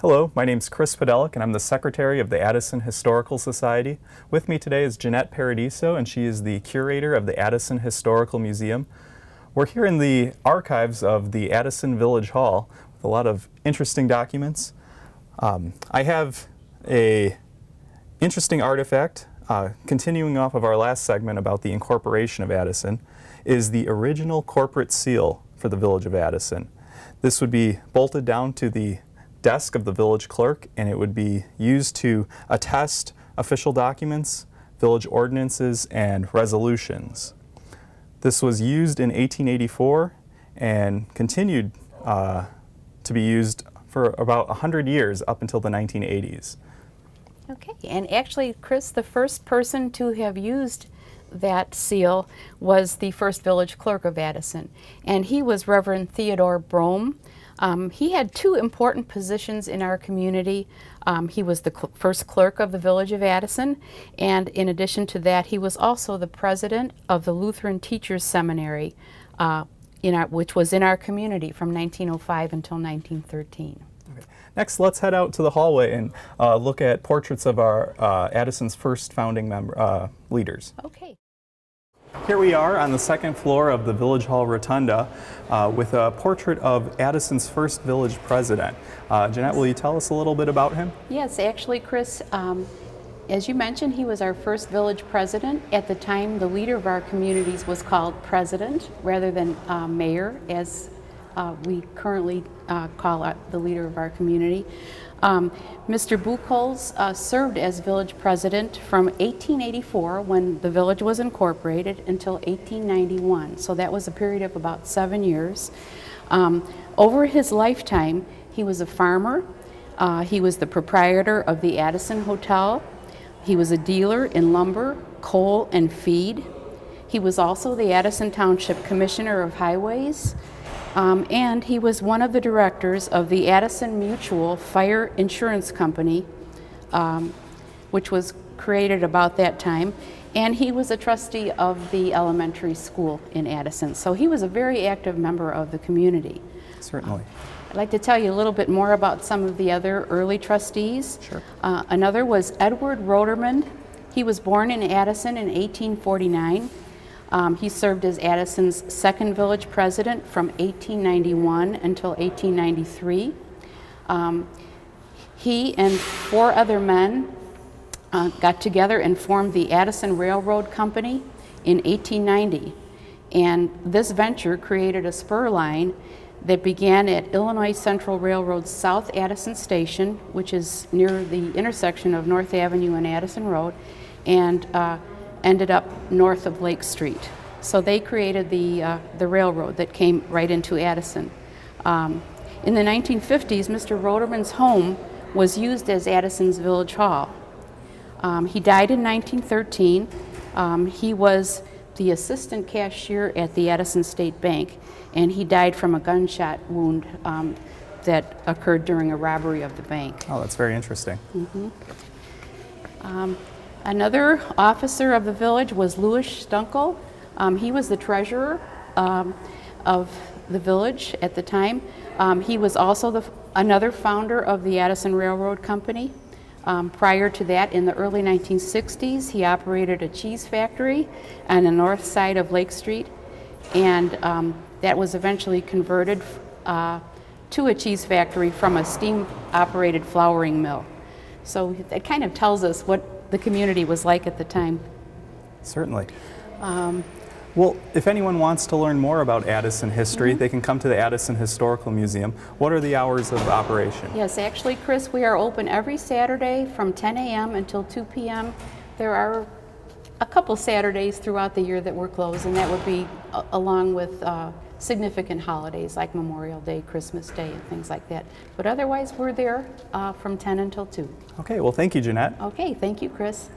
Hello, my name's Chris Podelic, and I'm the Secretary of the Addison Historical Society. With me today is Jeanette Paradiso, and she is the curator of the Addison Historical Museum. We're here in the archives of the Addison Village Hall with a lot of interesting documents. I have a interesting artifact, continuing off of our last segment about the incorporation of Addison, is the original corporate seal for the Village of Addison. This would be bolted down to the desk of the village clerk, and it would be used to attest official documents, village ordinances, and resolutions. This was used in 1884 and continued to be used for about 100 years up until the 1980s. Okay, and actually, Chris, the first person to have used that seal was the first village clerk of Addison, and he was Reverend Theodore Brome. He had two important positions in our community. He was the first clerk of the Village of Addison, and in addition to that, he was also the president of the Lutheran Teachers Seminary, which was in our community from 1905 until 1913. Okay. Next, let's head out to the hallway and look at portraits of our Addison's first founding leaders. Okay. Here we are on the second floor of the Village Hall Rotunda with a portrait of Addison's first village president. Jeanette, will you tell us a little bit about him? Yes, actually, Chris, as you mentioned, he was our first village president. At the time, the leader of our communities was called president rather than mayor, as we currently call the leader of our community. Mr. Buchholz served as village president from 1884, when the village was incorporated, until 1891. So that was a period of about 7 years. Over his lifetime, he was a farmer. He was the proprietor of the Addison Hotel. He was a dealer in lumber, coal, and feed. He was also the Addison Township Commissioner of Highways. And he was one of the directors of the Addison Mutual Fire Insurance Company, which was created about that time. And he was a trustee of the elementary school in Addison. So he was a very active member of the community. Certainly. I'd like to tell you a little bit more about some of the other early trustees. Sure. Another was Edward Roderman. He was born in Addison in 1849. He served as Addison's second village president from 1891 until 1893. He and 4 other men got together and formed the Addison Railroad Company in 1890. And this venture created a spur line that began at Illinois Central Railroad's South Addison Station, which is near the intersection of North Avenue and Addison Road, and ended up north of Lake Street. So they created the railroad that came right into Addison. In the 1950s, Mr. Roderman's home was used as Addison's Village Hall. He died in 1913. He was the assistant cashier at the Addison State Bank, and he died from a gunshot wound that occurred during a robbery of the bank. Oh, that's very interesting. Mm-hmm. Another officer of the village was Louis Stunkel. He was the treasurer of the village at the time. He was also another founder of the Addison Railroad Company. Prior to that, in the early 1960s, he operated a cheese factory on the north side of Lake Street, and that was eventually converted to a cheese factory from a steam-operated flouring mill. So it kind of tells us what the community was like at the time. Certainly. Well, if anyone wants to learn more about Addison history, they can come to the Addison Historical Museum. What are the hours of operation? Yes, actually, Chris, we are open every Saturday from 10 a.m. until 2 p.m. There are a couple Saturdays throughout the year that we're closed, and that would be along with significant holidays like Memorial Day, Christmas Day, and things like that. But otherwise, we're there from 10 until 2. Okay, well, thank you, Jeanette. Okay, thank you, Chris.